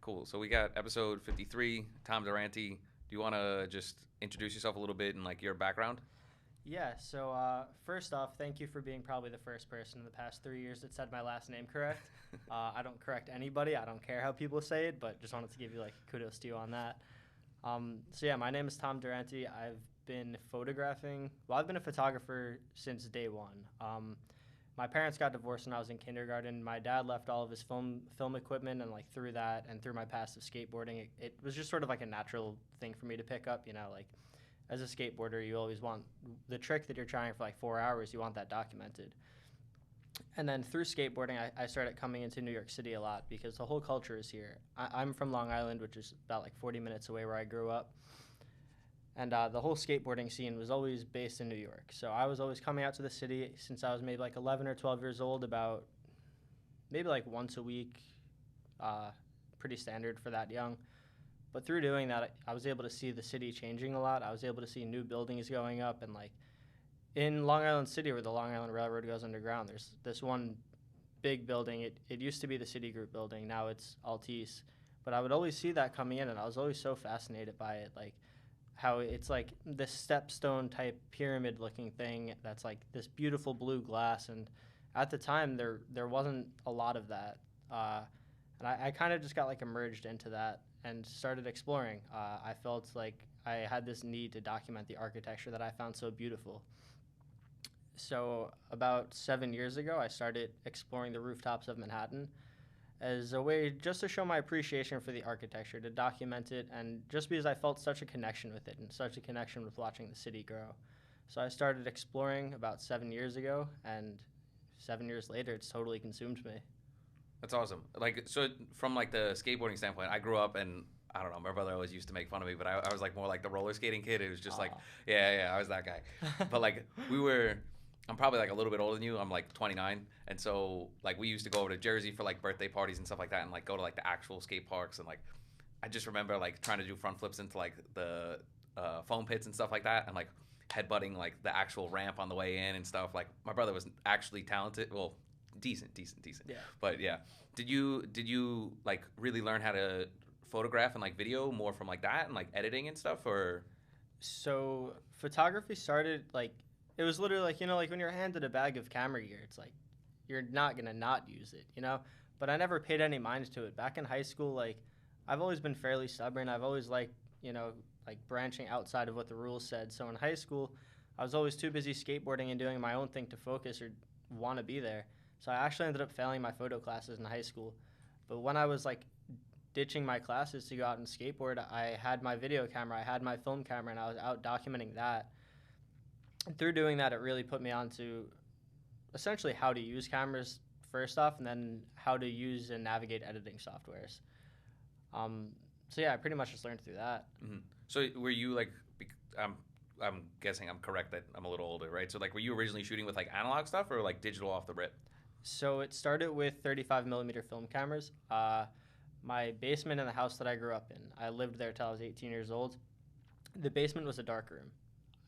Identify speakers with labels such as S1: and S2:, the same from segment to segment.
S1: Cool. So we got episode 53, Tom Durante. Do you want to just introduce yourself a little bit and like your background?
S2: Yeah, so first off, thank you for being probably the first person in the past 3 years that said my last name correct. I don't correct anybody. I don't care how people say it, but just wanted to give you like kudos to you on that. So yeah, my name is Tom Durante. I've been photographing. Well, I've been a photographer since day one. My parents got divorced when I was in kindergarten. My dad left all of his film equipment, and like through that and through my past of skateboarding, it was just sort of like a natural thing for me to pick up. Like as a skateboarder, you always want the trick that you're trying for like 4 hours, you want that documented. And then through skateboarding, I started coming into New York City a lot because the whole culture is here. I'm from Long Island, which is about like 40 minutes away where I grew up. And the whole skateboarding scene was always based in New York. So I was always coming out to the city since I was maybe like 11 or 12 years old, about maybe like once a week, pretty standard for that young. But through doing that, I was able to see the city changing a lot. I was able to see new buildings going up. And like in Long Island City, where the Long Island Railroad goes underground, there's this one big building. It used to be the Citigroup building. Now it's Altice. But I would always see that coming in, and I was always so fascinated by it. Like how it's like this stepstone type pyramid looking thing that's like this beautiful blue glass. And at the time, there wasn't a lot of that. And I kind of just got like immersed into that and started exploring. I felt like I had this need to document the architecture that I found so beautiful. So about 7 years ago, I started exploring the rooftops of Manhattan as a way just to show my appreciation for the architecture, to document it, and just because I felt such a connection with it and such a connection with watching the city grow. So I started exploring about 7 years ago, and 7 years later, it's totally consumed me.
S1: That's awesome. Like, so from like the skateboarding standpoint, I grew up and I don't know, my brother always used to make fun of me, but I was like more like the roller skating kid. It was just like, yeah, I was that guy. But like I'm probably like a little bit older than you. I'm like 29. And so like we used to go over to Jersey for like birthday parties and stuff like that and like go to like the actual skate parks. And like, I just remember like trying to do front flips into like the foam pits and stuff like that. And like headbutting like the actual ramp on the way in and stuff. Like my brother was actually talented. Well, decent.
S2: Yeah.
S1: But yeah, did you like really learn how to photograph and like video more from like that and like editing and stuff, or?
S2: So photography started like it was literally like like when you're handed a bag of camera gear, it's like you're not gonna not use it. But I never paid any mind to it. Back in high school, like I've always been fairly stubborn. I've always liked like branching outside of what the rules said. So in high school, I was always too busy skateboarding and doing my own thing to focus or want to be there. So I actually ended up failing my photo classes in high school. But when I was like ditching my classes to go out and skateboard, I had my video camera, I had my film camera, and I was out documenting that. And through doing that, it really put me onto essentially how to use cameras first off, and then how to use and navigate editing softwares. So yeah, I pretty much just learned through that.
S1: Mm-hmm. So were you like, I'm guessing I'm correct that I'm a little older, right? So like, were you originally shooting with like analog stuff or like digital off the rip?
S2: So it started with 35 millimeter film cameras. My basement in the house that I grew up in, I lived there till I was 18 years old. The basement was a dark room,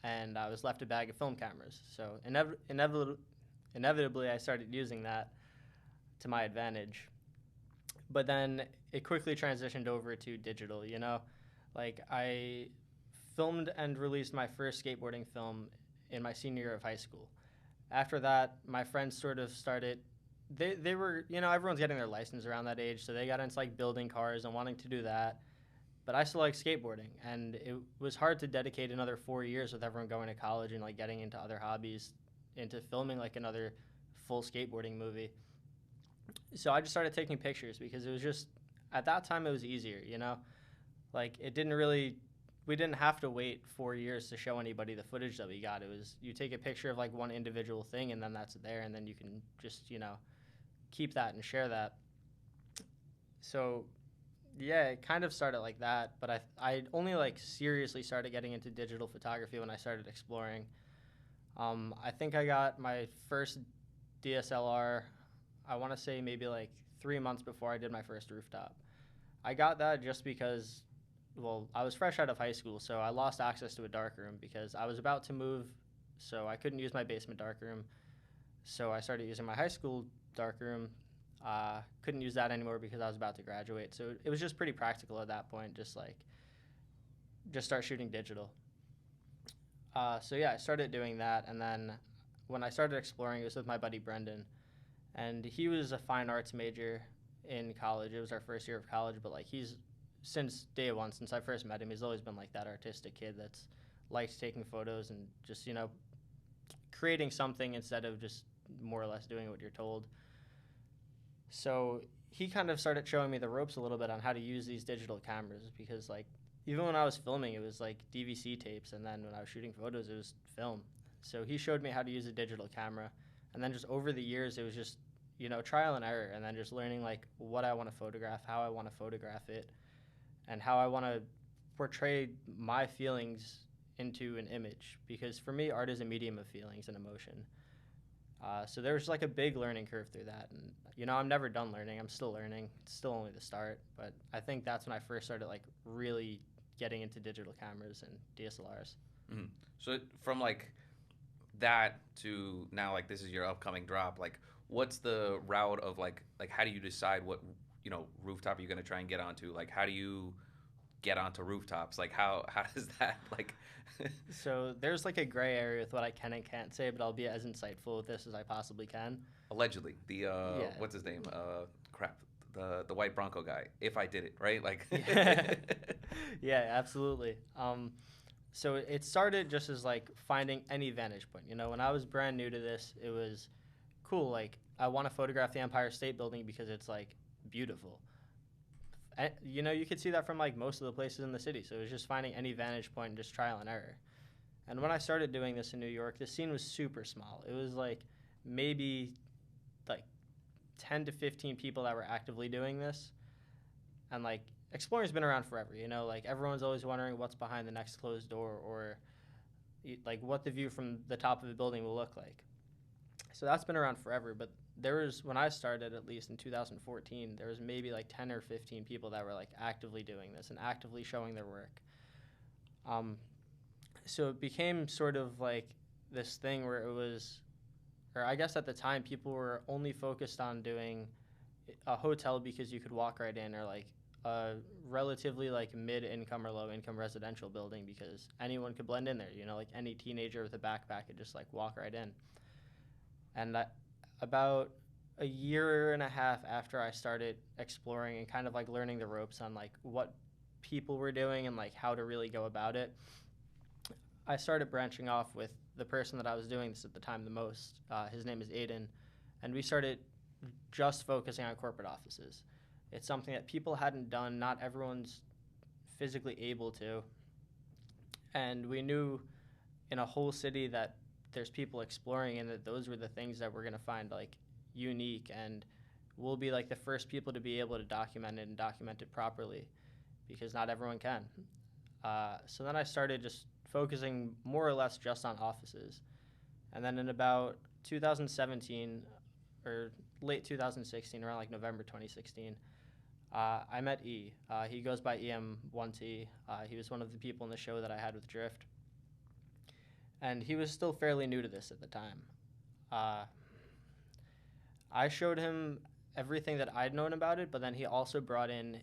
S2: and I was left a bag of film cameras. So inevitably, I started using that to my advantage. But then it quickly transitioned over to digital. Like I filmed and released my first skateboarding film in my senior year of high school. After that, my friends sort of started. They were everyone's getting their license around that age, so they got into like building cars and wanting to do that. But I still like skateboarding, and it was hard to dedicate another 4 years with everyone going to college and like getting into other hobbies, into filming like another full skateboarding movie. So I just started taking pictures because it was just at that time it was easier. Like it didn't really we didn't have to wait 4 years to show anybody the footage that we got. It was you take a picture of like one individual thing and then that's there, and then you can just keep that and share that. So yeah, it kind of started like that, but I only like seriously started getting into digital photography when I started exploring. I think I got my first DSLR, I want to say maybe like 3 months before I did my first rooftop. I got that just because, well, I was fresh out of high school, so I lost access to a darkroom because I was about to move, so I couldn't use my basement darkroom. So I started using my high school darkroom, Couldn't use that anymore because I was about to graduate. So it was just pretty practical at that point, just start shooting digital. So yeah, I started doing that, and then when I started exploring, it was with my buddy Brendan, and he was a fine arts major in college. It was our first year of college, but like he's since day one, since I first met him, he's always been like that artistic kid that's likes taking photos and just creating something instead of just more or less doing what you're told. So he kind of started showing me the ropes a little bit on how to use these digital cameras, because like even when I was filming, it was like DVC tapes, and then when I was shooting photos, it was film. So he showed me how to use a digital camera, and then just over the years, it was just trial and error, and then just learning like what I want to photograph, how I want to photograph it, and how I want to portray my feelings into an image. Because for me, art is a medium of feelings and emotion. So there's like a big learning curve through that, and I'm never done learning. I'm still learning. It's still only the start, but I think that's when I first started like really getting into digital cameras and DSLRs.
S1: Mm-hmm. So from like that to now, like this is your upcoming drop. Like, what's the route of like how do you decide what rooftop you're gonna try and get onto? Like, how do you get onto rooftops? Like, how does that like?
S2: So there's like a gray area with what I can and can't say, but I'll be as insightful with this as I possibly can.
S1: Allegedly, the what's his name? Crap, the white Bronco guy. If I did it right, like.
S2: Yeah, absolutely. So it started just as like finding any vantage point. When I was brand new to this, it was cool. Like I want to photograph the Empire State Building because it's like beautiful. And, you could see that from like most of the places in the city. So it was just finding any vantage point and just trial and error. And when I started doing this in New York, the scene was super small. It was like maybe like 10 to 15 people that were actively doing this. And like exploring's been around forever, like everyone's always wondering what's behind the next closed door, or like what the view from the top of the building will look like. So that's been around forever, but there was, when I started, at least in 2014, there was maybe like 10 or 15 people that were like actively doing this and actively showing their work. So it became sort of like this thing where it was, or I guess at the time, people were only focused on doing a hotel because you could walk right in, or like a relatively like mid-income or low-income residential building because anyone could blend in there. Like any teenager with a backpack could just like walk right in. And about a year and a half after I started exploring and kind of like learning the ropes on like what people were doing and like how to really go about it, I started branching off with the person that I was doing this at the time the most. His name is Aiden, and we started just focusing on corporate offices. It's something that people hadn't done. Not everyone's physically able to. And we knew in a whole city that there's people exploring, and that those were the things that we're going to find like unique, and we'll be like the first people to be able to document it and document it properly, because not everyone can. So then I started just focusing more or less just on offices. And then in about 2017 or late 2016, around like November 2016, I met E. He goes by EM1T. He was one of the people in the show that I had with Drift. And he was still fairly new to this at the time. I showed him everything that I'd known about it, but then he also brought in,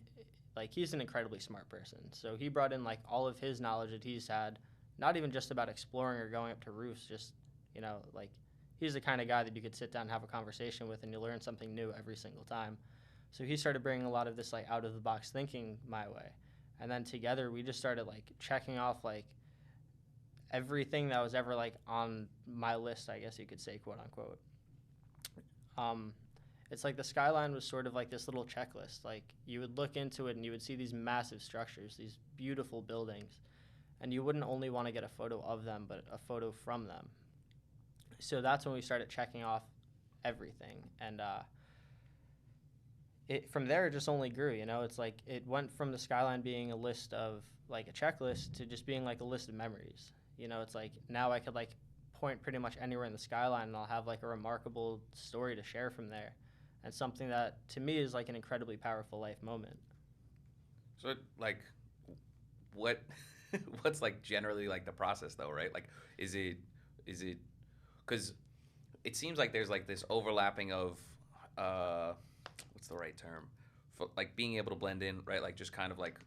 S2: like, he's an incredibly smart person. So he brought in, like, all of his knowledge that he's had, not even just about exploring or going up to roofs, just, like, he's the kind of guy that you could sit down and have a conversation with and you learn something new every single time. So he started bringing a lot of this, like, out-of-the-box thinking my way. And then together we just started, like, checking off, like, everything that was ever, like, on my list, I guess you could say, quote-unquote. It's like the skyline was sort of like this little checklist. Like, you would look into it and you would see these massive structures, these beautiful buildings, and you wouldn't only want to get a photo of them, but a photo from them. So that's when we started checking off everything. And from there, it just only grew, It's like it went from the skyline being a list of, like, a checklist to just being, like, a list of memories. It's like now I could, like, point pretty much anywhere in the skyline and I'll have, like, a remarkable story to share from there. And something that, to me, is, like, an incredibly powerful life moment.
S1: So, like, what's, like, generally, like, the process, though, right? Like, is it, because it seems like there's, like, this overlapping of, right term, for like being able to blend in, right? Like just kind of like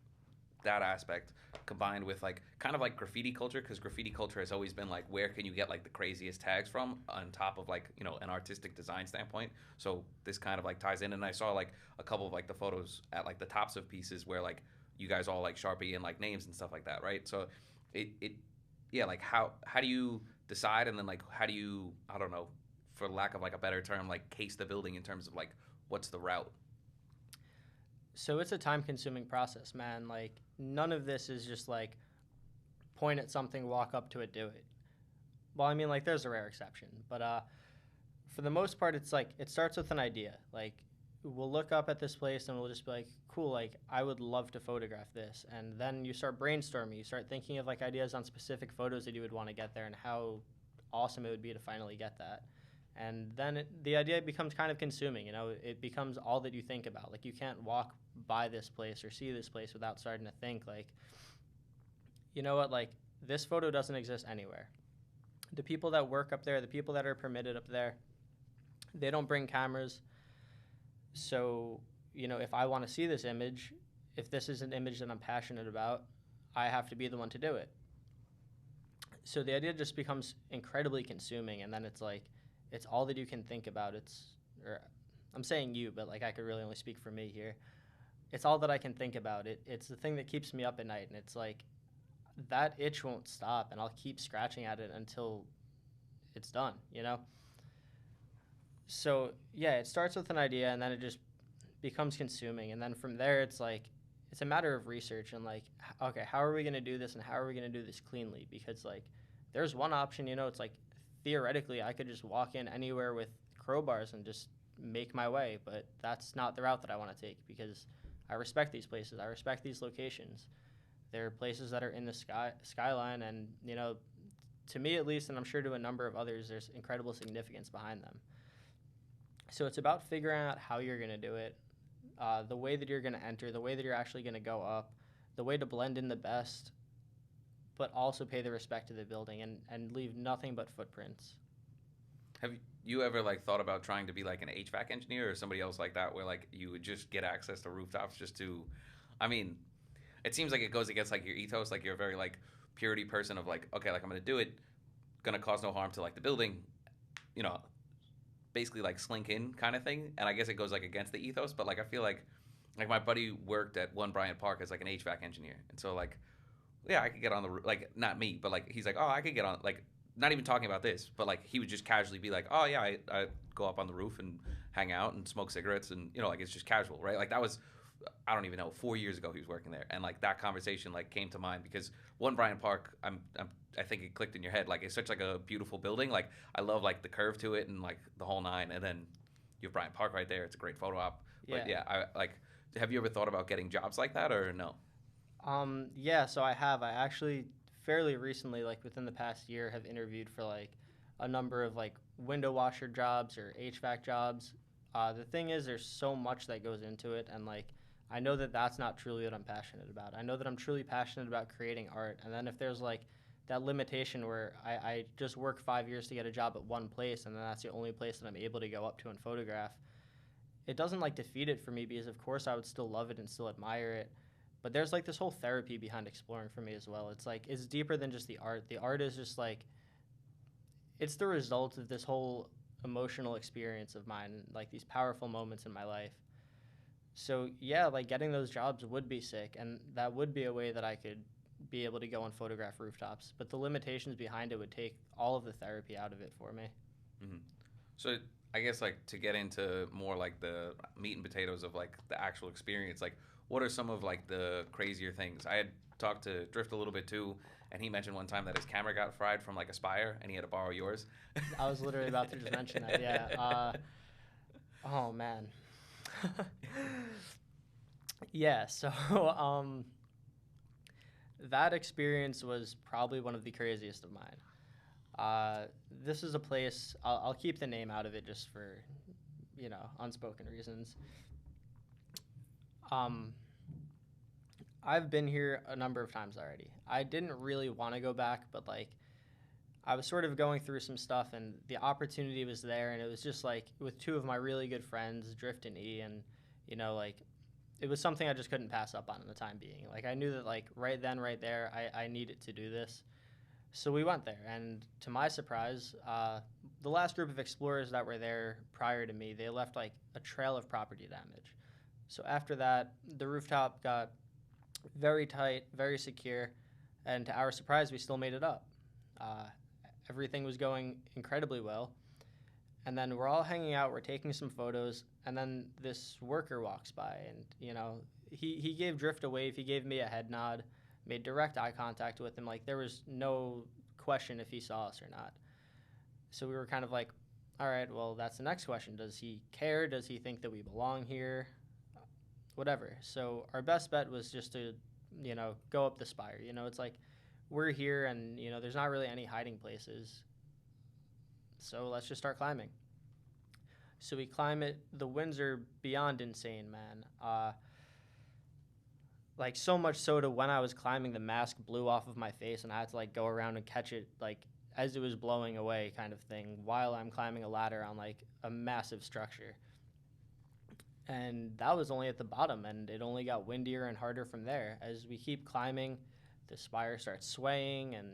S1: that aspect combined with like kind of like graffiti culture, because graffiti culture has always been like where can you get like the craziest tags from on top of like, you know, an artistic design standpoint. So this kind of like ties in, and I saw like a couple of like the photos at like the tops of pieces where like you guys all like Sharpie and like names and stuff like that, right? So it yeah, like how do you decide, and then like how do you, I don't know, for lack of like a better term, like case the building in terms of like what's the route?
S2: So it's a time-consuming process, man. Like none of this is just like point at something, walk up to it, do it. Well, I mean, like there's a rare exception, but for the most part, it's like it starts with an idea. Like we'll look up at this place and we'll just be like, cool, like I would love to photograph this, and then you start brainstorming. You start thinking of like ideas on specific photos that you would want to get there and how awesome it would be to finally get that. And then the idea becomes kind of consuming. You know, it becomes all that you think about. Like you can't walk by this place or see this place without starting to think like, you know what, like this photo doesn't exist anywhere. The people that work up there, the people that are permitted up there, they don't bring cameras. So, you know, if I want to see this image, if this is an image that I'm passionate about, I have to be the one to do it. So the idea just becomes incredibly consuming, and then it's like, it's all that you can think about. Or I'm saying you, but like I could really only speak for me here. It's all that I can think about. It's the thing that keeps me up at night, and it's like that itch won't stop, and I'll keep scratching at it until it's done, you know? So yeah, it starts with an idea, and then it just becomes consuming, and then from there it's like it's a matter of research and like, okay, how are we going to do this, and how are we going to do this cleanly? Because like there's one option, you know, it's like theoretically I could just walk in anywhere with crowbars and just make my way, but that's not the route that I want to take, because I respect these places, I respect these locations. They're places that are in the skyline, and you know, to me at least, and I'm sure to a number of others, there's incredible significance behind them. So it's about figuring out how you're going to do it, the way that you're going to enter, the way that you're actually going to go up, the way to blend in the best, but also pay the respect to the building and leave nothing but footprints.
S1: Have you ever like thought about trying to be like an HVAC engineer or somebody else like that, where like you would just get access to rooftops just to, I mean, it seems like it goes against like your ethos, like you're a very like purity person of like, okay, like I'm gonna do it, gonna cause no harm to like the building, you know, basically like slink in kind of thing. And I guess it goes like against the ethos, but like I feel like my buddy worked at One Bryant Park as like an HVAC engineer, and so like, yeah, I could get on the like, not me, but like he's like, oh, I could get on, like not even talking about this, but like he would just casually be like, oh yeah, I go up on the roof and hang out and smoke cigarettes, and you know, like it's just casual, right? Like that was, I don't even know, 4 years ago he was working there, and like that conversation like came to mind because One Bryant Park, I think it clicked in your head, like it's such like a beautiful building, like I love like the curve to it and like the whole nine, and then you have Bryant Park right there, it's a great photo op. But yeah, I like, have you ever thought about getting jobs like that or no?
S2: Yeah, so I have. I actually fairly recently, like within the past year, have interviewed for like a number of like window washer jobs or HVAC jobs. The thing is, there's so much that goes into it, and like I know that that's not truly what I'm passionate about. I know that I'm truly passionate about creating art, and then if there's like that limitation where I just work 5 years to get a job at one place, and then that's the only place that I'm able to go up to and photograph, it doesn't like defeat it for me, because of course I would still love it and still admire it. But there's like this whole therapy behind exploring for me as well. It's like it's deeper than just the art. The art is just like it's the result of this whole emotional experience of mine, like these powerful moments in my life. So yeah, like getting those jobs would be sick, and that would be a way that I could be able to go and photograph rooftops. But the limitations behind it would take all of the therapy out of it for me.
S1: Hmm. So I guess like to get into more like the meat and potatoes of like the actual experience, like what are some of like the crazier things? I had talked to Drift a little bit too, and he mentioned one time that his camera got fried from like a spire, and he had to borrow yours.
S2: I was literally about to just mention that. Yeah. Oh man. Yeah. So that experience was probably one of the craziest of mine. This is a place, I'll keep the name out of it just for, you know, unspoken reasons. I've been here a number of times already. I didn't really want to go back, but like I was sort of going through some stuff, and the opportunity was there, and it was just like with two of my really good friends, Drift and E, and Like it was something I just couldn't pass up on in the time being. Like I knew that like right then, right there, I needed to do this. So we went there, and to my surprise, the last group of explorers that were there prior to me, they left like a trail of property damage. So after that, the rooftop got very tight, very secure, and to our surprise, we still made it up. Uh, Everything was going incredibly well, and then we're all hanging out, we're taking some photos, and then this worker walks by, and he gave Drift a wave, he gave me a head nod, made direct eye contact with him, like there was no question if he saw us or not. So we were kind of like, all right, well, that's the next question. Does he care? Does he think that we belong here? Whatever. So our best bet was just to, go up the spire. It's like we're here and, there's not really any hiding places. So let's just start climbing. So we climb it. The winds are beyond insane, man. Like so much so to when I was climbing, the mask blew off of my face and I had to like go around and catch it like as it was blowing away kind of thing while I'm climbing a ladder on like a massive structure. And that was only at the bottom, and it only got windier and harder from there. As we keep climbing, the spire starts swaying, and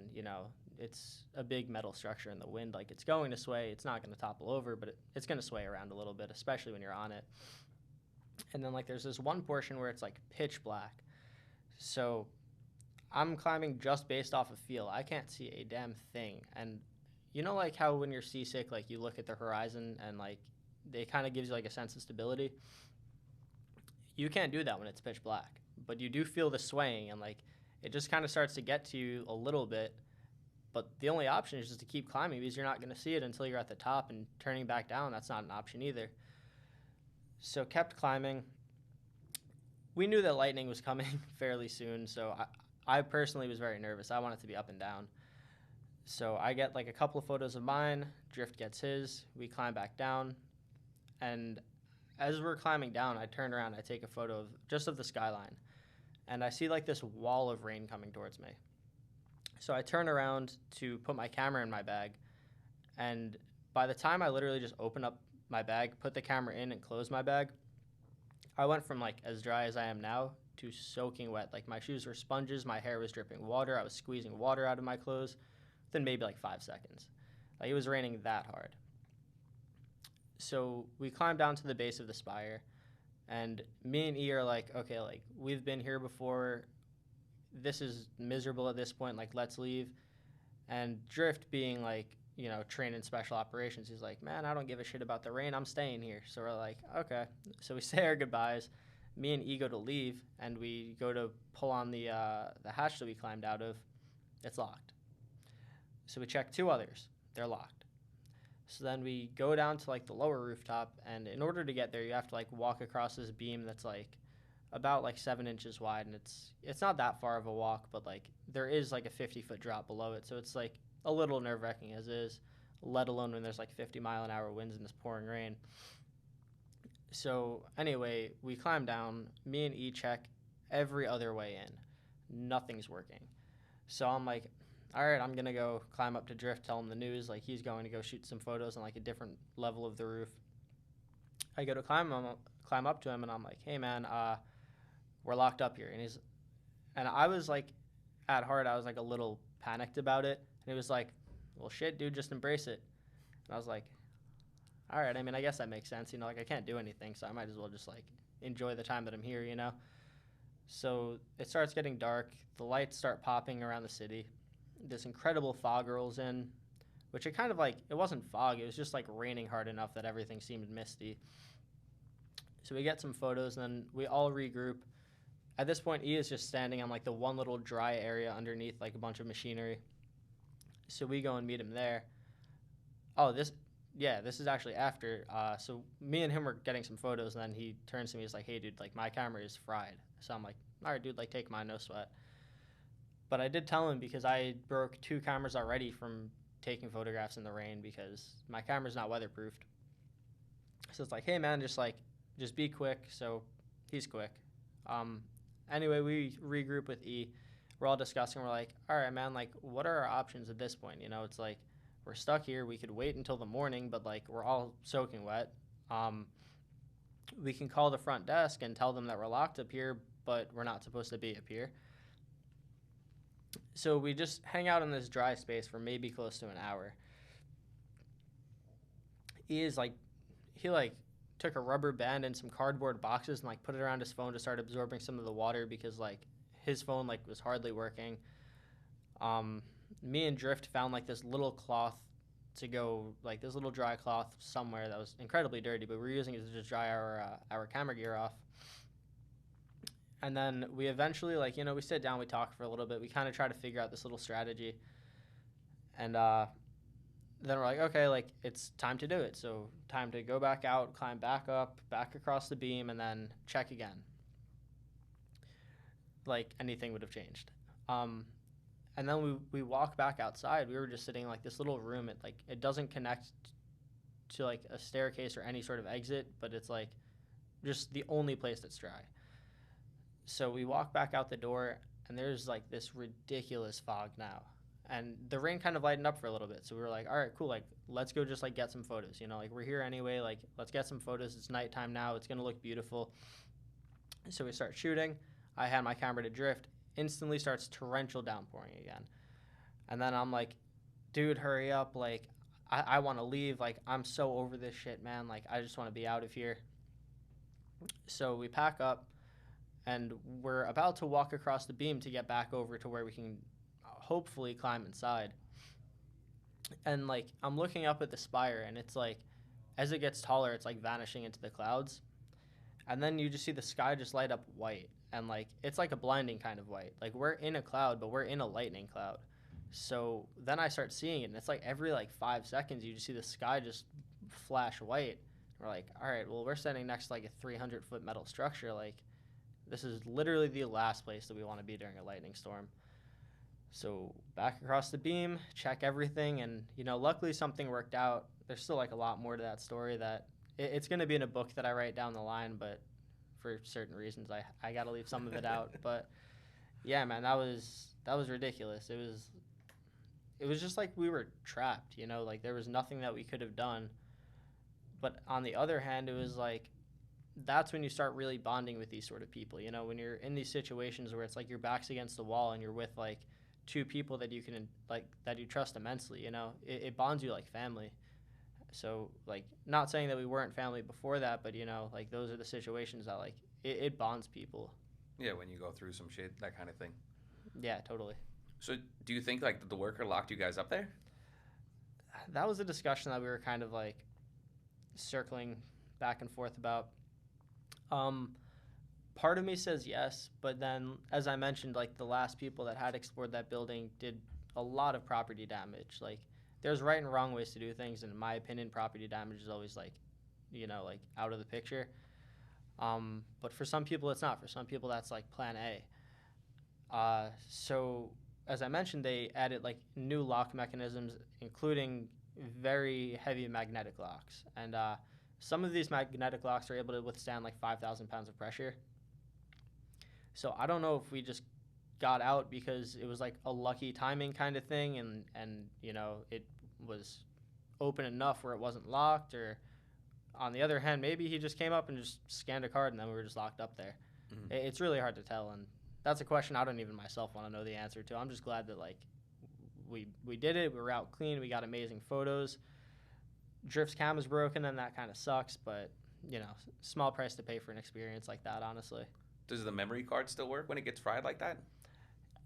S2: it's a big metal structure in the wind. Like it's going to sway. It's not going to topple over, but it's going to sway around a little bit, especially when you're on it. And then like there's this one portion where it's like pitch black. So I'm climbing just based off of feel. I can't see a damn thing. And like how when you're seasick, like you look at the horizon and like it kind of gives you like a sense of stability. You can't do that when it's pitch black, but you do feel the swaying and like it just kind of starts to get to you a little bit. But the only option is just to keep climbing because you're not going to see it until you're at the top, and turning back down, that's not an option either. So kept climbing. We knew that lightning was coming fairly soon, so I personally was very nervous. I wanted to be up and down. So I get like a couple of photos of mine, Drift gets his, we climb back down, and as we're climbing down, I turn around, I take a photo of the skyline, and I see like this wall of rain coming towards me. So I turn around to put my camera in my bag, and by the time I literally just open up my bag, put the camera in, and close my bag, I went from like as dry as I am now to soaking wet. Like my shoes were sponges, my hair was dripping water, I was squeezing water out of my clothes within maybe like 5 seconds. Like it was raining that hard. So we climbed down to the base of the spire, and me and E are like, okay, like we've been here before. This is miserable at this point. Like let's leave. And Drift, being like, trained in special operations, he's like, man, I don't give a shit about the rain. I'm staying here. So we're like, okay. So we say our goodbyes. Me and E go to leave, and we go to pull on the hatch that we climbed out of. It's locked. So we check 2 others. They're locked. So then we go down to like the lower rooftop, and in order to get there, you have to like walk across this beam that's like about like 7 inches wide, and it's not that far of a walk, but like there is like a 50-foot drop below it, so it's like a little nerve-wracking as is, let alone when there's like 50-mile-an-hour winds and this pouring rain. So anyway, we climb down. Me and E check every other way in. Nothing's working. So I'm like, all right, I'm going to go climb up to Drift, tell him the news. Like, he's going to go shoot some photos on, like, a different level of the roof. I go to climb up to him, and I'm like, hey, man, we're locked up here. And I was, like, at heart, I was, like, a little panicked about it. And he was like, well, shit, dude, just embrace it. And I was like, all right, I mean, I guess that makes sense. Like, I can't do anything, so I might as well just, like, enjoy the time that I'm here, So it starts getting dark. The lights start popping around the city. This incredible fog rolls in, which it kind of like, it wasn't fog, it was just like raining hard enough that everything seemed misty. So we get some photos, and then we all regroup. At this point, E is just standing on like the one little dry area underneath like a bunch of machinery. So we go and meet him there. Oh, this is actually after. So me and him were getting some photos, and then he turns to me, he's like, hey, dude, like my camera is fried. So I'm like, all right, dude, like take mine, no sweat. But I did tell him because I broke 2 cameras already from taking photographs in the rain because my camera's not weatherproofed. So it's like, hey, man, just be quick. So he's quick. Anyway, we regroup with E. We're all discussing. We're like, all right, man, like, what are our options at this point? It's like we're stuck here. We could wait until the morning, but, like, we're all soaking wet. we can call the front desk and tell them that we're locked up here, but we're not supposed to be up here. So we just hang out in this dry space for maybe close to an hour. He took a rubber band and some cardboard boxes and like put it around his phone to start absorbing some of the water because like his phone like was hardly working. Me and Drift found like this little cloth to go, like this little dry cloth somewhere that was incredibly dirty, but we were using it to just dry our camera gear off. And then we eventually, like, we sit down, we talk for a little bit. We kind of try to figure out this little strategy. And then we're like, okay, like, it's time to do it. So time to go back out, climb back up, back across the beam, and then check again. Like, anything would have changed. And then we walk back outside. We were just sitting in, like, this little room. It doesn't connect to, like, a staircase or any sort of exit, but it's, like, just the only place that's dry. So we walk back out the door, and there's, like, this ridiculous fog now. And the rain kind of lightened up for a little bit. So we were like, all right, cool. Like, let's go just, like, get some photos. Like, we're here anyway. Like, let's get some photos. It's nighttime now. It's going to look beautiful. So we start shooting. I hand my camera to Drift. Instantly starts torrential downpouring again. And then I'm like, dude, hurry up. Like, I want to leave. Like, I'm so over this shit, man. Like, I just want to be out of here. So we pack up. And we're about to walk across the beam to get back over to where we can hopefully climb inside. And, like, I'm looking up at the spire, and it's, like, as it gets taller, it's, like, vanishing into the clouds. And then you just see the sky just light up white. And, like, it's, like, a blinding kind of white. Like, we're in a cloud, but we're in a lightning cloud. So then I start seeing it, and it's, like, every, like, 5 seconds, you just see the sky just flash white. We're like, all right, well, we're standing next to, like, a 300-foot metal structure, like, this is literally the last place that we want to be during a lightning storm. So back across the beam, check everything, and, luckily something worked out. There's still, like, a lot more to that story that it's going to be in a book that I write down the line, but for certain reasons I got to leave some of it out. But, yeah, man, that was ridiculous. It was just like we were trapped, like there was nothing that we could have done. But on the other hand, it was like, that's when you start really bonding with these sort of people, when you're in these situations where it's like your back's against the wall and you're with like two people that you can like that you trust immensely, it bonds you like family. So like, not saying that we weren't family before that, but like those are the situations that like it bonds people.
S1: Yeah, when you go through some shit, that kind of thing.
S2: Yeah, totally.
S1: So do you think like the worker locked you guys up there?
S2: That was a discussion that we were kind of like circling back and forth about. Part of me says yes, but then, as I mentioned, like the last people that had explored that building did a lot of property damage. Like, there's right and wrong ways to do things, and in my opinion, property damage is always like, like out of the picture. But for some people, it's not. For some people, that's like plan A. So, as I mentioned, they added like new lock mechanisms, including very heavy magnetic locks, and some of these magnetic locks are able to withstand like 5,000 pounds of pressure. So I don't know if we just got out because it was like a lucky timing kind of thing, and it was open enough where it wasn't locked, or on the other hand, maybe he just came up and just scanned a card and then we were just locked up there. Mm-hmm. It's really hard to tell, and that's a question I don't even myself want to know the answer to. I'm just glad that like we did it. We were out clean. We got amazing photos. Drift's cam is broken, and that kind of sucks, but, small price to pay for an experience like that, honestly.
S1: Does the memory card still work when it gets fried like that?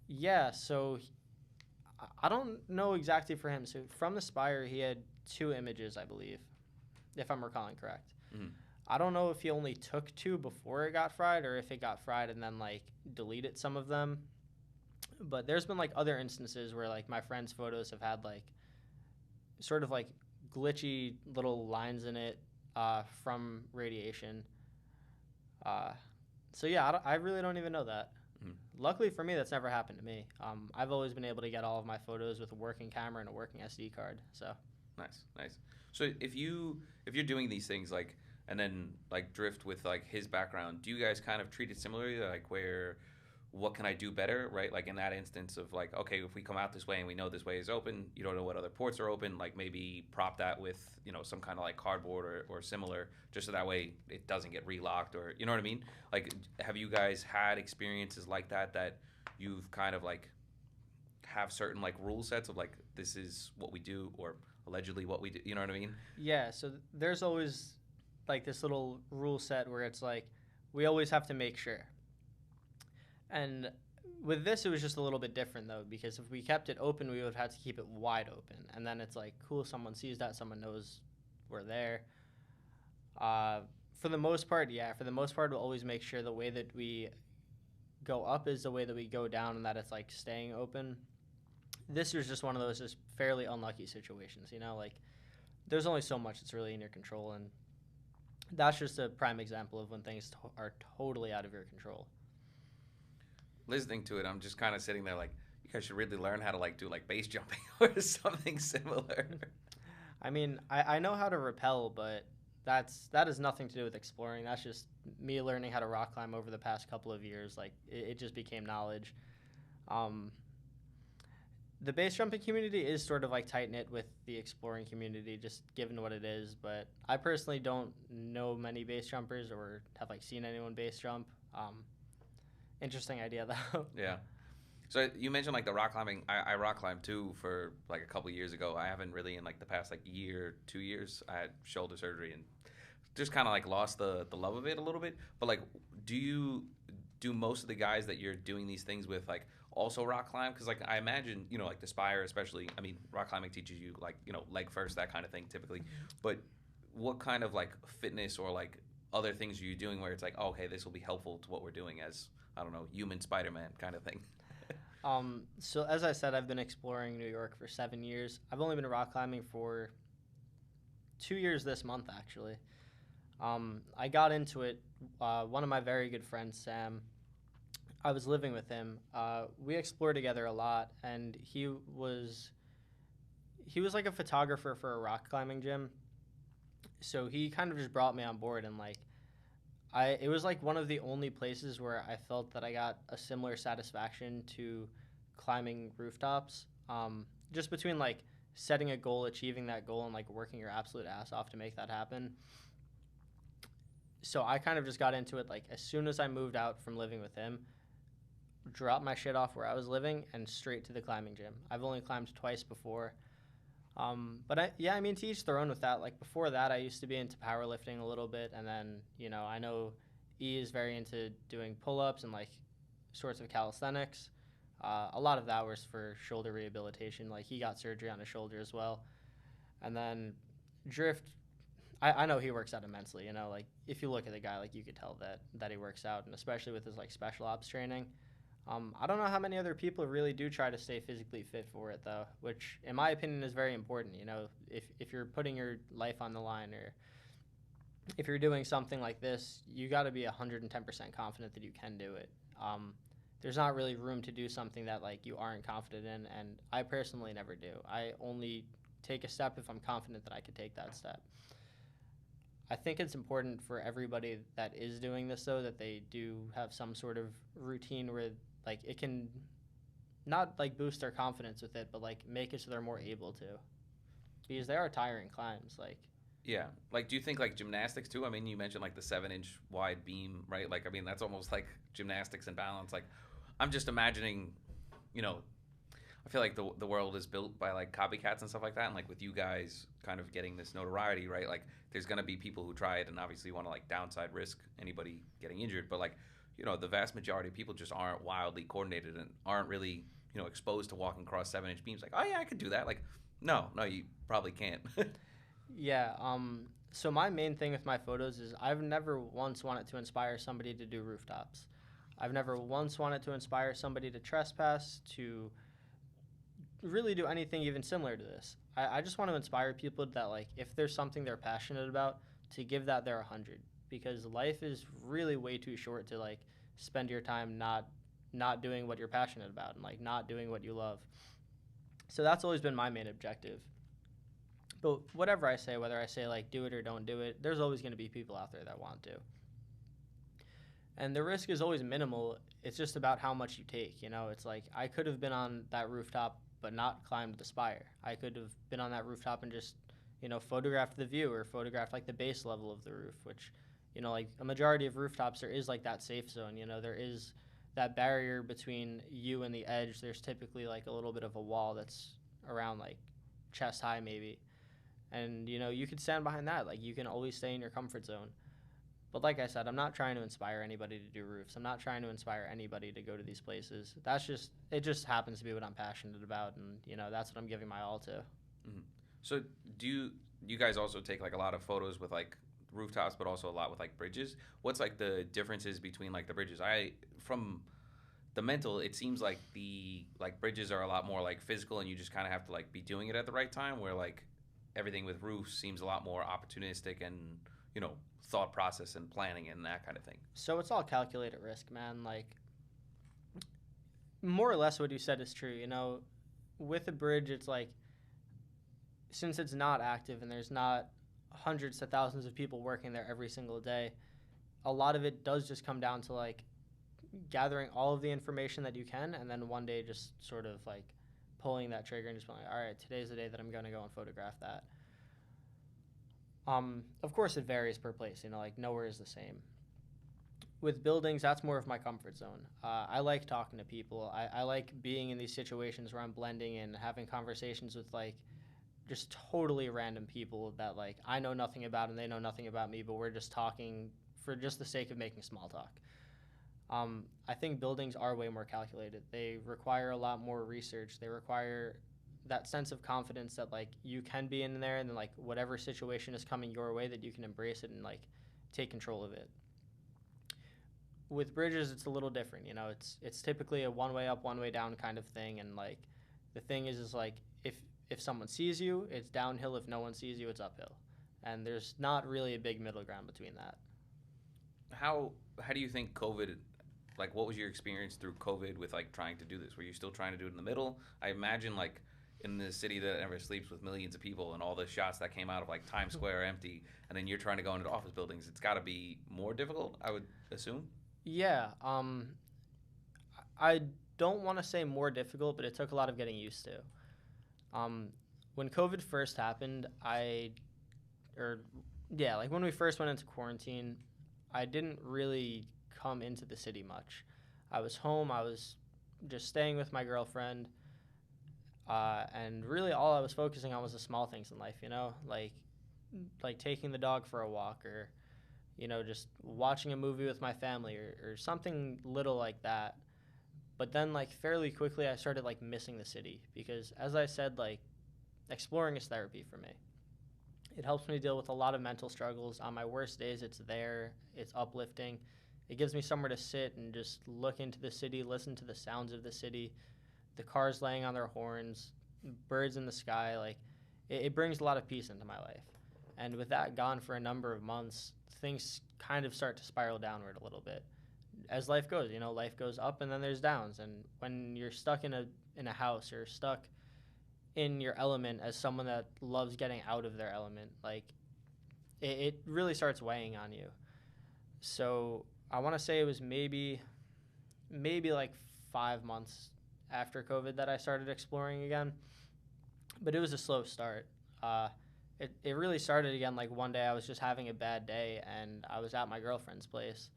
S2: Yeah, so I don't know exactly for him. So from the Spire, he had 2 images, I believe, if I'm recalling correct. Mm-hmm. I don't know if he only took 2 before it got fried or if it got fried and then, like, deleted some of them. But there's been, like, other instances where, like, my friend's photos have had, like, sort of, like, glitchy little lines in it from radiation. So yeah, I really don't even know that. Mm. Luckily for me, that's never happened to me. I've always been able to get all of my photos with a working camera and a working SD card. So
S1: nice. So if you're doing these things like, and then like Drift with like his background, do you guys kind of treat it similarly, like where what can I do better, right? Like in that instance of like, okay, if we come out this way and we know this way is open, you don't know what other ports are open, like maybe prop that with, you know, some kind of like cardboard or similar, just so that way it doesn't get relocked, or, you know what I mean? Like, have you guys had experiences like that you've kind of like have certain like rule sets of like, this is what we do, or allegedly what we do, you know what I mean?
S2: Yeah, so there's always like this little rule set where it's like we always have to make sure. And with this, it was just a little bit different though, because if we kept it open, we would have had to keep it wide open, and then it's like, cool, someone sees that, someone knows we're there. For the most part, yeah, for the most part, we'll always make sure the way that we go up is the way that we go down, and that it's like staying open. This was just one of those just fairly unlucky situations, you know, like there's only so much that's really in your control, and that's just a prime example of when things are totally out of your control.
S1: Listening to it, I'm just kind of sitting there like, you guys should really learn how to like do like base jumping or something similar.
S2: I mean, I know how to rappel, but that has nothing to do with exploring. That's just me learning how to rock climb over the past couple of years. Like it just became knowledge. The base jumping community is sort of like tight knit with the exploring community, just given what it is. But I personally don't know many base jumpers or have like seen anyone base jump. Interesting idea though.
S1: Yeah. So you mentioned like the rock climbing. I rock climbed too for like a couple of years ago. I haven't really in like the past like year, 2 years. I had shoulder surgery and just kind of like lost the love of it a little bit. But like, do most of the guys that you're doing these things with like also rock climb? Because like I imagine, you know, like the spire especially. I mean, rock climbing teaches you like, you know, leg first, that kind of thing typically. But what kind of like fitness or like other things are you doing where it's like, oh, okay, this will be helpful to what we're doing as, I don't know, human Spider-Man kind of thing?
S2: So as I said, I've been exploring New York for 7 years. I've only been rock climbing for 2 years this month, actually. I got into it. One of my very good friends, Sam, I was living with him. We explored together a lot, and he was like a photographer for a rock climbing gym. So he kind of just brought me on board, and like it was like one of the only places where I felt that I got a similar satisfaction to climbing rooftops. Just between like setting a goal, achieving that goal, and like working your absolute ass off to make that happen. So I kind of just got into it like as soon as I moved out from living with him, dropped my shit off where I was living and straight to the climbing gym. I've only climbed twice before. But I mean, to each their own with that. Like before that, I used to be into powerlifting a little bit, and then, you know, I know E is very into doing pull-ups and like sorts of calisthenics. A lot of that was for shoulder rehabilitation. Like he got surgery on his shoulder as well. And then drift, I know he works out immensely. You know, like if you look at the guy, like you could tell that he works out, and especially with his like special ops training. I don't know how many other people really do try to stay physically fit for it, though, which, in my opinion, is very important. You know, if you're putting your life on the line, or if you're doing something like this, you got to be 110% confident that you can do it. There's not really room to do something that, like, you aren't confident in, and I personally never do. I only take a step if I'm confident that I could take that step. I think it's important for everybody that is doing this, though, that they do have some sort of routine where, like, it can not, like, boost their confidence with it, but, like, make it so they're more able to. Because they are tiring climbs, like.
S1: Yeah. Like, do you think, like, gymnastics, too? I mean, you mentioned, like, the 7-inch wide beam, right? Like, I mean, that's almost like gymnastics and balance. Like, I'm just imagining, you know, I feel like the world is built by, like, copycats and stuff like that. And, like, with you guys kind of getting this notoriety, right? Like, there's going to be people who try it and obviously want to, like, downside risk anybody getting injured. But, like, you know, the vast majority of people just aren't wildly coordinated and aren't really, you know, exposed to walking across 7-inch beams. Like, oh, yeah, I could do that. Like, no, you probably can't.
S2: Yeah. So my main thing with my photos is I've never once wanted to inspire somebody to do rooftops. I've never once wanted to inspire somebody to trespass, to really do anything even similar to this. I just want to inspire people that, like, if there's something they're passionate about, to give that their 100. Because life is really way too short to, like, spend your time not doing what you're passionate about and, like, not doing what you love. So that's always been my main objective. But whatever I say, whether I say, like, do it or don't do it, there's always going to be people out there that want to. And the risk is always minimal. It's just about how much you take. You know, it's like I could have been on that rooftop but not climbed the spire. I could have been on that rooftop and just, you know, photographed the view or photographed like the base level of the roof, which, you know, like a majority of rooftops, there is like that safe zone. You know, there is that barrier between you and the edge. There's typically like a little bit of a wall that's around like chest high maybe. And, you know, you can stand behind that. Like you can always stay in your comfort zone. But like I said, I'm not trying to inspire anybody to do roofs. I'm not trying to inspire anybody to go to these places. It just happens to be what I'm passionate about, and you know that's what I'm giving my all to.
S1: Mm-hmm. So do you guys also take like a lot of photos with like rooftops, but also a lot with like bridges? What's like the differences between like the bridges? From the mental, it seems like the like bridges are a lot more like physical, and you just kind of have to like be doing it at the right time. Where like everything with roofs seems a lot more opportunistic and you know thought process and planning and that kind of thing.
S2: So it's all calculated risk, man. Like more or less what you said is true. You know, with a bridge, it's like since it's not active and there's not hundreds to thousands of people working there every single day, a lot of it does just come down to like gathering all of the information that you can, and then one day just sort of like pulling that trigger and just being like, all right, today's the day that I'm going to go and photograph that. Of course, it varies per place. You know, like nowhere is the same. With buildings, that's more of my comfort zone. I like talking to people. I like being in these situations where I'm blending in, having conversations with like just totally random people that like I know nothing about and they know nothing about me, but we're just talking for just the sake of making small talk. I think buildings are way more calculated. They require a lot more research. They require that sense of confidence that like you can be in there and then like whatever situation is coming your way that you can embrace it and like take control of it. With bridges it's a little different, you know, it's typically a one way up, one way down kind of thing, and like the thing is like if someone sees you, it's downhill. If no one sees you, it's uphill. And there's not really a big middle ground between that.
S1: How do you think COVID, like what was your experience through COVID with like trying to do this? Were you still trying to do it in the middle? I imagine like in the city that never sleeps with millions of people and all the shots that came out of like Times Square empty, and then you're trying to go into office buildings, it's got to be more difficult, I would assume.
S2: Yeah, I don't want to say more difficult, but it took a lot of getting used to. When COVID first happened, like when we first went into quarantine, I didn't really come into the city much. I was home, I was just staying with my girlfriend, and really all I was focusing on was the small things in life, you know, like taking the dog for a walk, or you know, just watching a movie with my family, or something little like that. But then like fairly quickly I started like missing the city because, as I said, like exploring is therapy for me. It helps me deal with a lot of mental struggles. On my worst days, it's there, it's uplifting. It gives me somewhere to sit and just look into the city, listen to the sounds of the city, the cars laying on their horns, birds in the sky. Like it brings a lot of peace into my life. And with that gone for a number of months, things kind of start to spiral downward a little bit. As life goes, you know, life goes up and then there's downs. And when you're stuck in a house, or stuck in your element as someone that loves getting out of their element, like it really starts weighing on you. So I want to say it was maybe like 5 months after COVID that I started exploring again, but it was a slow start. It really started again like one day I was just having a bad day and I was at my girlfriend's place,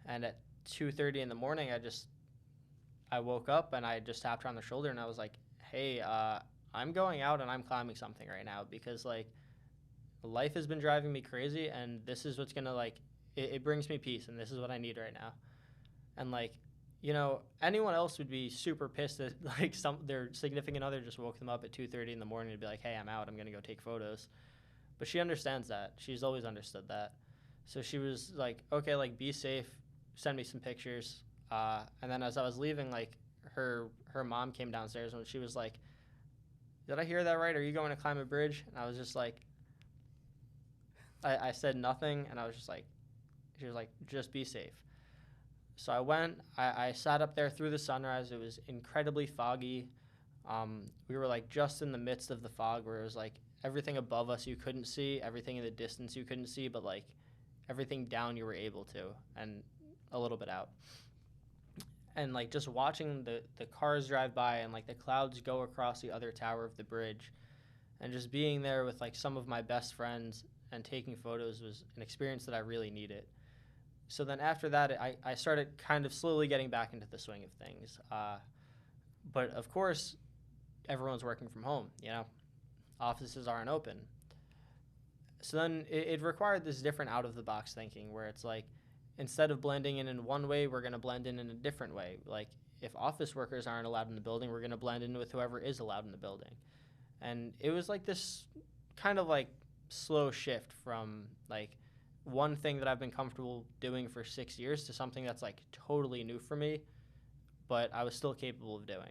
S2: and at 2:30 in the morning I woke up and I just tapped her on the shoulder and I was like, hey, I'm going out and I'm climbing something right now because like life has been driving me crazy, and this is what's gonna like it brings me peace, and this is what I need right now. And like, you know, anyone else would be super pissed that like their significant other just woke them up at 2:30 in the morning to be like, hey, I'm out, I'm gonna go take photos. But she understands that. She's always understood that. So she was like, okay, like be safe, send me some pictures. And then as I was leaving, like her mom came downstairs and she was like, did I hear that right? Are you going to climb a bridge? And I was just like, I said nothing, and I was just like, she was like, just be safe. So I went, I sat up there through the sunrise. It was incredibly foggy. We were like just in the midst of the fog where it was like everything above us you couldn't see, everything in the distance you couldn't see, but like everything down you were able to. And a little bit out. And like just watching the cars drive by and like the clouds go across the other tower of the bridge, and just being there with like some of my best friends and taking photos was an experience that I really needed. So then after that, I started kind of slowly getting back into the swing of things. But of course, everyone's working from home, you know, offices aren't open. So then it required this different out of the box thinking where it's like, instead of blending in one way, we're going to blend in a different way. Like if office workers aren't allowed in the building, we're going to blend in with whoever is allowed in the building. And it was like this kind of like slow shift from like one thing that I've been comfortable doing for 6 years to something that's like totally new for me, but I was still capable of doing.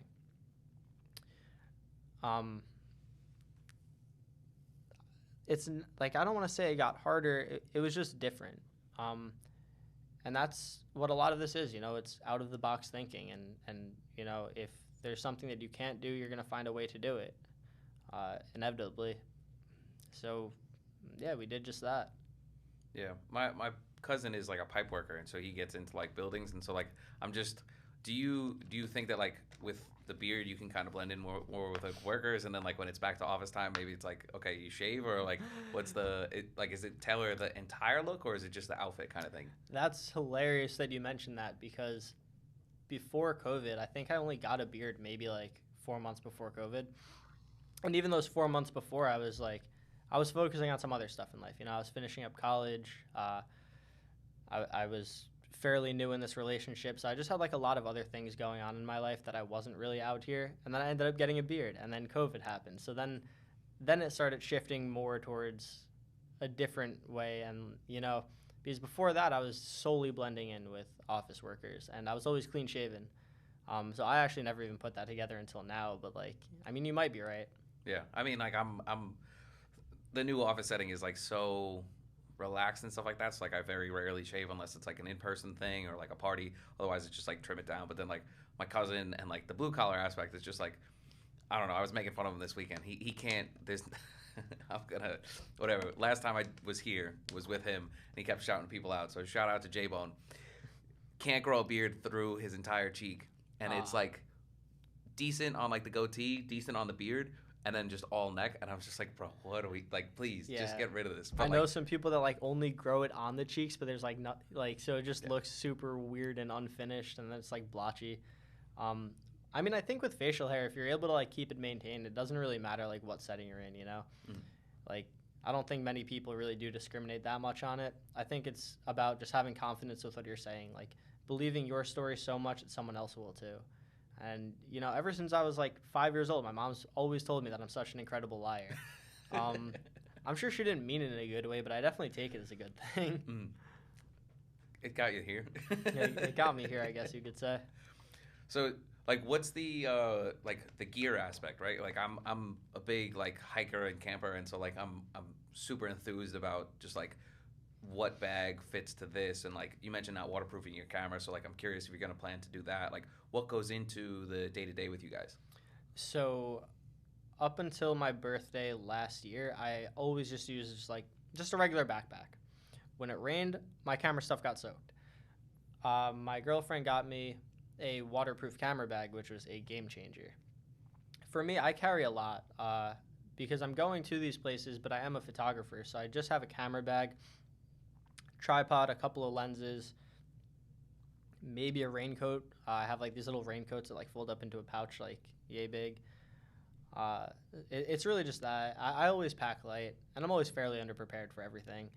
S2: It's like, I don't want to say it got harder. It was just different. And that's what a lot of this is, you know, it's out of the box thinking. And, you know, if there's something that you can't do, you're going to find a way to do it, inevitably. So, yeah, we did just that.
S1: Yeah, my cousin is like a pipe worker, and so he gets into like buildings, and so like I'm just, do you think that like with the beard you can kind of blend in more with like workers, and then like when it's back to office time, maybe it's like, okay, you shave, or like what's is it tailor the entire look, or is it just the outfit kind of thing?
S2: That's hilarious that you mentioned that, because before COVID, I think I only got a beard maybe like 4 months before COVID. And even those 4 months before, I was focusing on some other stuff in life. You know, I was finishing up college. I was fairly new in this relationship, so I just had like a lot of other things going on in my life that I wasn't really out here. And then I ended up getting a beard, and then COVID happened. So then it started shifting more towards a different way. And, you know, because before that I was solely blending in with office workers, and I was always clean shaven. So I actually never even put that together until now. But like, I mean, you might be right.
S1: Yeah, I mean, like I'm the new office setting is like so relaxed and stuff like that. So like I very rarely shave unless it's like an in-person thing or like a party. Otherwise, it's just like trim it down. But then like my cousin and like the blue collar aspect is just like, I don't know. I was making fun of him this weekend. He can't. There's I'm gonna whatever. Last time I was here was with him, and he kept shouting people out. So shout out to J Bone. Can't grow a beard through his entire cheek, and it's like decent on like the goatee, decent on the beard, and then just all neck. And I was just like, bro, what are we like? Please, just get rid of this.
S2: But I know some people that like only grow it on the cheeks, but there's like not like, so it just looks super weird and unfinished, and then it's like blotchy. I mean, I think with facial hair, if you're able to like keep it maintained, it doesn't really matter like what setting you're in, you know. Like, I don't think many people really do discriminate that much on it. I think it's about just having confidence with what you're saying, like believing your story so much that someone else will too. And, you know, ever since I was like 5 years old, my mom's always told me that I'm such an incredible liar. I'm sure she didn't mean it in a good way, but I definitely take it as a good thing.
S1: It got you here.
S2: Yeah, it got me here, I guess you could say.
S1: So, like, what's the like the gear aspect, right? Like, I'm a big like hiker and camper, and so like I'm super enthused about just like what bag fits to this, and like you mentioned not waterproofing your camera, so like I'm curious if you're gonna plan to do that. Like, what goes into the day to day with you guys?
S2: So, up until my birthday last year, I always just used just a regular backpack. When it rained, my camera stuff got soaked. My girlfriend got me a waterproof camera bag, which was a game changer. For me, I carry a lot because I'm going to these places, but I am a photographer, so I just have a camera bag, tripod, a couple of lenses, maybe a raincoat. I have like these little raincoats that like fold up into a pouch like yay big. It's really just that. I always pack light, and I'm always fairly underprepared for everything.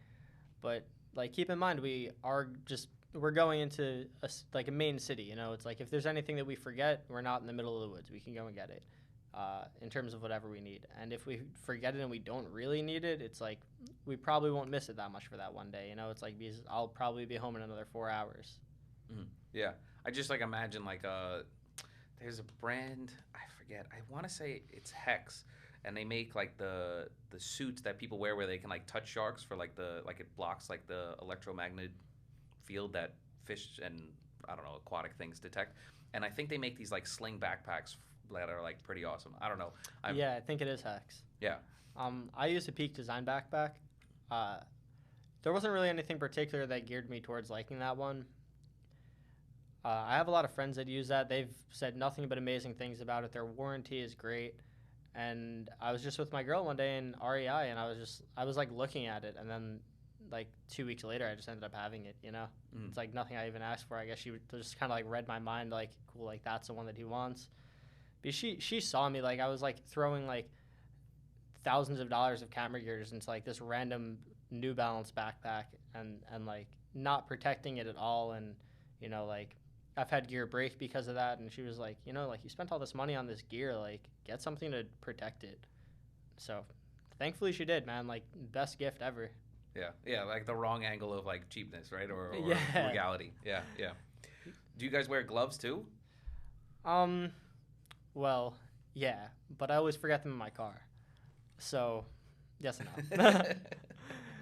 S2: But like, keep in mind, we're going into a main city, you know. It's like if there's anything that we forget, we're not in the middle of the woods. We can go and get it in terms of whatever we need. And if we forget it and we don't really need it, it's like we probably won't miss it that much for that one day, you know. It's like, because I'll probably be home in another 4 hours.
S1: Yeah, I just like imagine like there's a brand, I forget, I want to say it's Hex, and they make like the suits that people wear where they can like touch sharks for like it blocks like the electromagnet field that fish and I don't know aquatic things detect. And I think they make these like sling backpacks that are like pretty awesome. I don't know.
S2: I think it is Hex.
S1: Yeah.
S2: I used a Peak Design backpack. There wasn't really anything particular that geared me towards liking that one. I have a lot of friends that use that. They've said nothing but amazing things about it. Their warranty is great. And I was just with my girl one day in REI, and I was like looking at it, and then like 2 weeks later, I just ended up having it. It's like nothing I even asked for. I guess she just kind of like read my mind, like, cool, like that's the one that he wants. But she saw me, like I was like throwing like thousands of dollars of camera gears into like this random New Balance backpack, and like not protecting it at all, and like I've had gear break because of that. And she was like, like you spent all this money on this gear, like get something to protect it. So thankfully she did, man. Like best gift ever.
S1: Yeah, like the wrong angle of like cheapness, right? Or
S2: Yeah.
S1: legality. Yeah. Do you guys wear gloves too?
S2: Well, yeah, but I always forget them in my car. So, yes and no.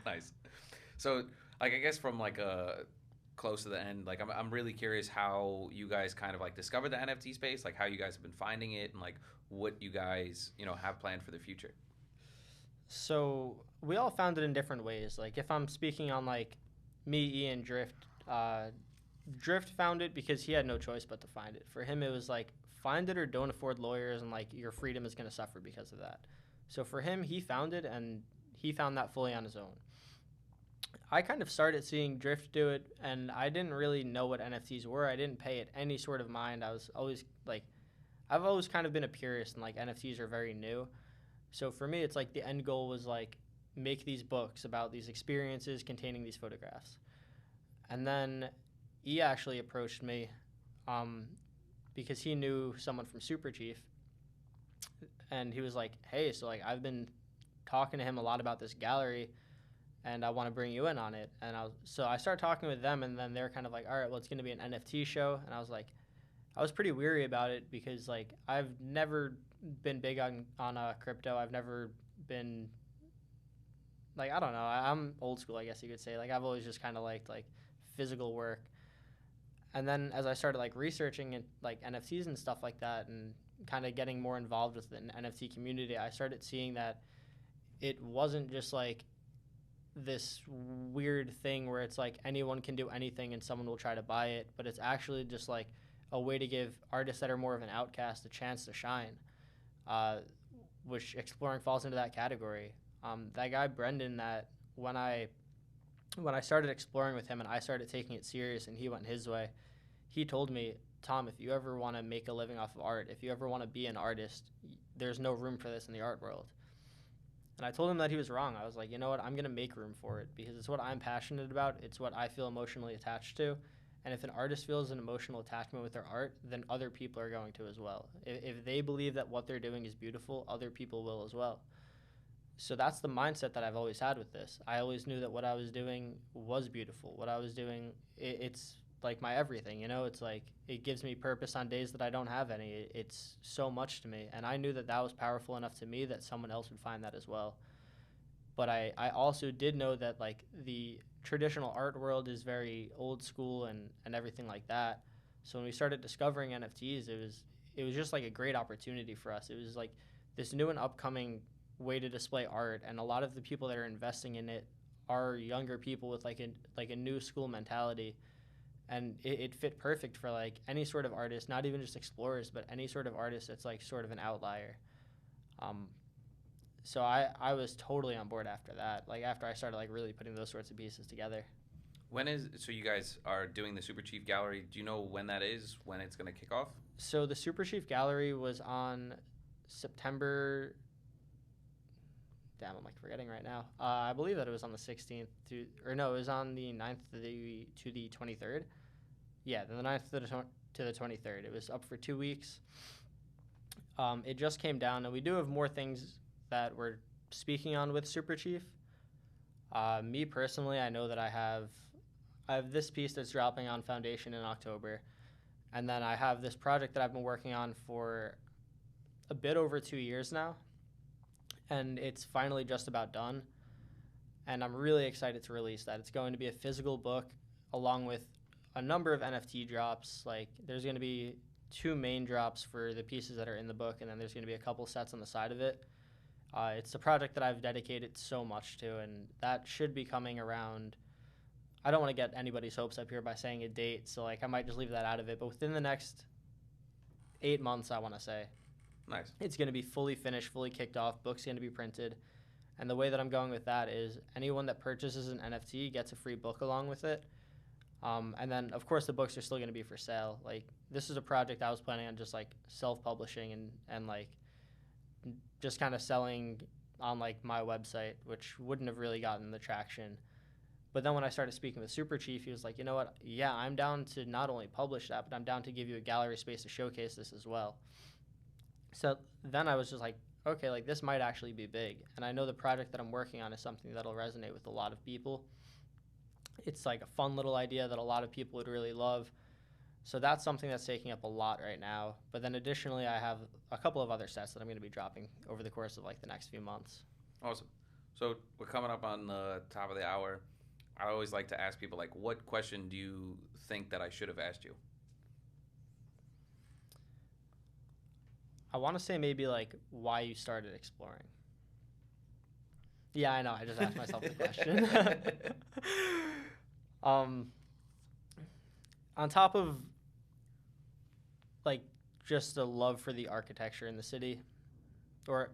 S1: Nice. So, like, I guess from like close to the end, like I'm really curious how you guys kind of like discovered the NFT space, like how you guys have been finding it, and like what you guys have planned for the future.
S2: So we all found it in different ways. Like if I'm speaking on like me, Ian, Drift found it because he had no choice but to find it. For him, it was like find it or don't afford lawyers, and like your freedom is going to suffer because of that. So for him, he found it, and he found that fully on his own. I kind of started seeing Drift do it, and I didn't really know what NFTs were. I didn't pay it any sort of mind. I was always like, I've always kind of been a purist, and like NFTs are very new. So for me, it's like the end goal was like make these books about these experiences containing these photographs. And then he actually approached me because he knew someone from Super Chief, and he was like, hey, so like I've been talking to him a lot about this gallery, and I want to bring you in on it. And so I started talking with them, and then they're kind of like, all right, well, it's going to be an NFT show. And I was like, I was pretty weary about it because like I've never been big on crypto. I've never been like, I don't know, I'm old school, I guess you could say. Like I've always just kind of liked like physical work. And then as I started like researching it, like NFTs and stuff like that, and kind of getting more involved with the NFT community, I started seeing that it wasn't just like this weird thing where it's like anyone can do anything and someone will try to buy it, but it's actually just like a way to give artists that are more of an outcast a chance to shine, which exploring falls into that category. That guy Brendan, that when I started exploring with him and I started taking it serious and he went his way, he told me, Tom, if you ever want to make a living off of art, if you ever want to be an artist, there's no room for this in the art world. And I told him that he was wrong. I was like, you know what, I'm going to make room for it because it's what I'm passionate about. It's what I feel emotionally attached to. And if an artist feels an emotional attachment with their art, then other people are going to as well. If they believe that what they're doing is beautiful, other people will as well. So that's the mindset that I've always had with this. I always knew that what I was doing was beautiful. What I was doing, it's like my everything, It's like it gives me purpose on days that I don't have any. It's so much to me. And I knew that that was powerful enough to me that someone else would find that as well. But I also did know that like the traditional art world is very old school and everything like that. So when we started discovering NFTs, it was just like a great opportunity for us. It was like this new and upcoming way to display art, and a lot of the people that are investing in it are younger people with like a new school mentality, and it fit perfect for like any sort of artist, not even just explorers, but any sort of artist that's like sort of an outlier. So I was totally on board after that, like after I started like really putting those sorts of pieces together.
S1: So you guys are doing the Super Chief Gallery. Do you know when that is, when it's going to kick off?
S2: So the Super Chief Gallery was on September, damn, I'm like forgetting right now. I believe that it was on the 16th it was on the 9th to the 23rd. Yeah, the 9th to the 23rd. It was up for 2 weeks. It just came down, and we do have more things that we're speaking on with Super Chief. Me personally, I know that I have this piece that's dropping on Foundation in October, and then I have this project that I've been working on for a bit over 2 years now, and it's finally just about done, and I'm really excited to release that. It's going to be a physical book along with a number of NFT drops. Like there's going to be 2 main drops for the pieces that are in the book, and then there's going to be a couple sets on the side of it. It's a project that I've dedicated so much to, and that should be coming around I don't want to get anybody's hopes up here by saying a date, so like I might just leave that out of it. But within the next 8 months, I want to say
S1: Nice.
S2: it's going to be fully finished, fully kicked off. Book's going to be printed, and the way that I'm going with that is anyone that purchases an NFT gets a free book along with it. And then, of course, the books are still going to be for sale. Like, this is a project I was planning on just, like, self-publishing and like, just kind of selling on, like, my website, which wouldn't have really gotten the traction. But then when I started speaking with Super Chief, he was like, you know what? Yeah, I'm down to not only publish that, but I'm down to give you a gallery space to showcase this as well. So then I was just like, okay, like, this might actually be big. And I know the project that I'm working on is something that'll resonate with a lot of people. It's like a fun little idea that a lot of people would really love. So that's something that's taking up a lot right now. But then additionally, I have a couple of other sets that I'm going to be dropping over the course of like the next few months.
S1: Awesome. So we're coming up on the top of the hour. I always like to ask people, like, what question do you think that I should have asked you?
S2: I want to say maybe like why you started exploring. Yeah, I know. I just asked myself the question. On top of like just a love for the architecture in the city, or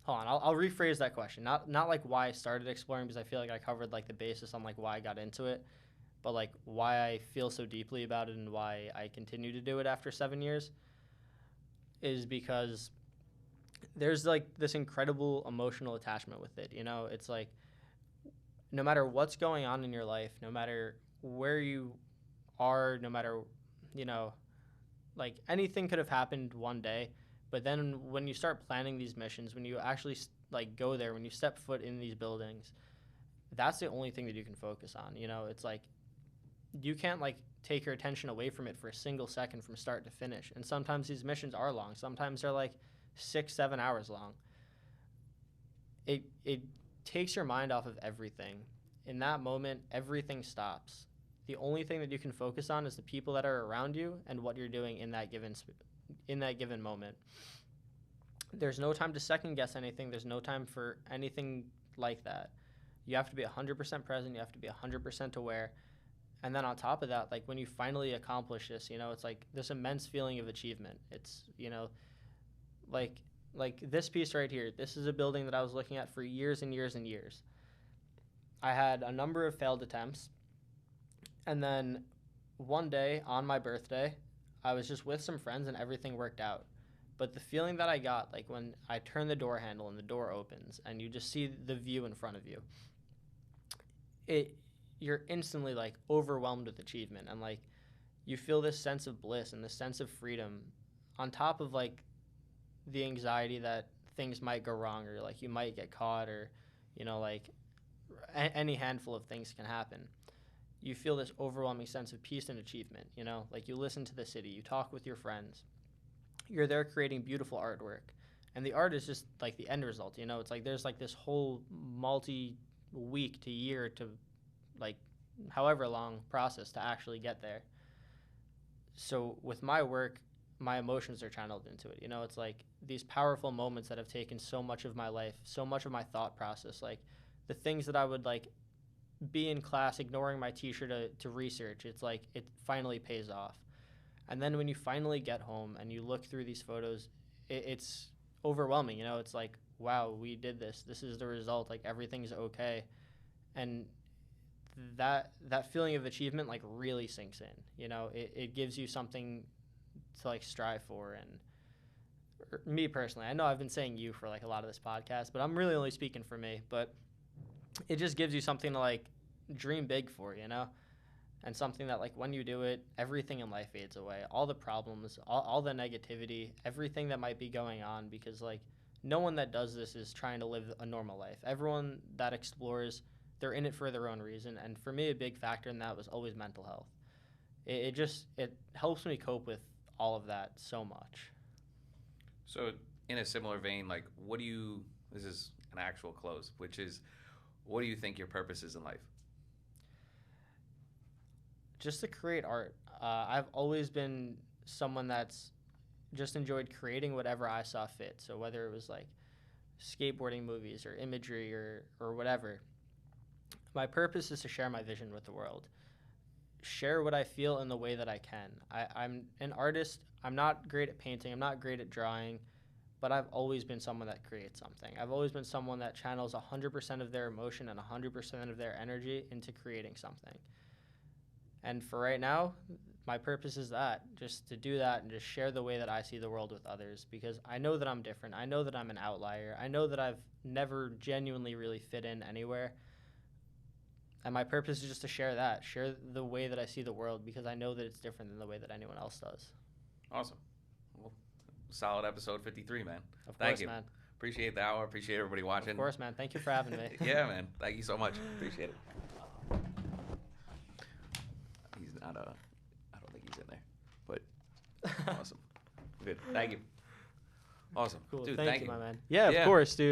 S2: hold on, I'll rephrase that question. Not like why I started exploring, because I feel like I covered like the basis on like why I got into it, but like why I feel so deeply about it and why I continue to do it after 7 years is because there's like this incredible emotional attachment with it. You know, it's like no matter what's going on in your life, no matter where you are, no matter, you know, like anything could have happened one day. But then when you start planning these missions, when you actually like go there, when you step foot in these buildings, that's the only thing that you can focus on. You know, it's like you can't like take your attention away from it for a single second from start to finish. And sometimes these missions are long. Sometimes they're like 6-7 hours long. It takes your mind off of everything. In that moment, everything stops. The only thing that you can focus on is the people that are around you and what you're doing in that given moment. There's no time to second guess anything. There's no time for anything like that. You have to be 100% present. You have to be 100% aware. And then on top of that, like when you finally accomplish this, you know, it's like this immense feeling of achievement. It's, you know, like this piece right here. This is a building that I was looking at for years and years and years. I had a number of failed attempts. And then one day on my birthday, I was just with some friends and everything worked out. But the feeling that I got, like when I turn the door handle and the door opens and you just see the view in front of you, you're instantly like overwhelmed with achievement, and like you feel this sense of bliss and this sense of freedom on top of like the anxiety that things might go wrong, or like you might get caught, or, you know, like any handful of things can happen. You feel this overwhelming sense of peace and achievement, you know, like you listen to the city, you talk with your friends, you're there creating beautiful artwork, and the art is just like the end result, you know. It's like there's like this whole multi-week to year to like however long process to actually get there. So with my work, my emotions are channeled into it, you know. It's like these powerful moments that have taken so much of my life, so much of my thought process, like the things that I would like be in class ignoring my teacher to research, it's like it finally pays off. And then when you finally get home and you look through these photos, it's overwhelming, you know. It's like, wow, we did this, this is the result, like everything's okay. And that feeling of achievement like really sinks in, you know. It gives you something to like strive for. And me personally, I know I've been saying you for like a lot of this podcast, but I'm really only speaking for me, but it just gives you something to like dream big for, you know. And something that like when you do it, everything in life fades away, all the problems, all the negativity, everything that might be going on, because like no one that does this is trying to live a normal life. Everyone that explores, they're in it for their own reason. And for me, a big factor in that was always mental health. It helps me cope with all of that so much.
S1: So in a similar vein, like this is an actual close, which is, what do you think your purpose is in life?
S2: Just to create art. I've always been someone that's just enjoyed creating whatever I saw fit. So whether it was like skateboarding movies or imagery or whatever, My purpose is to share my vision with the world. Share what I feel in the way that I can. I'm an artist. I'm not great at painting. I'm not great at drawing, but I've always been someone that creates something. I've always been someone that channels 100% of their emotion and 100% of their energy into creating something. And for right now, my purpose is that, just to do that and just share the way that I see the world with others, because I know that I'm different. I know that I'm an outlier. I know that I've never genuinely really fit in anywhere. And my purpose is just to share the way that I see the world, because I know that it's different than the way that anyone else does.
S1: Awesome. Well, solid episode 53, man.
S2: Of
S1: Thank
S2: course,
S1: you.
S2: man.
S1: Appreciate the hour. Appreciate everybody watching.
S2: Of course, man. Thank you for having me.
S1: Yeah, man. Thank you so much. Appreciate it. He's not I don't think he's in there, but awesome. Good. Thank you. Awesome.
S2: Cool.
S1: Dude,
S2: thank you,
S1: you.
S2: my man. Yeah,
S1: Yeah.
S2: of course, dude.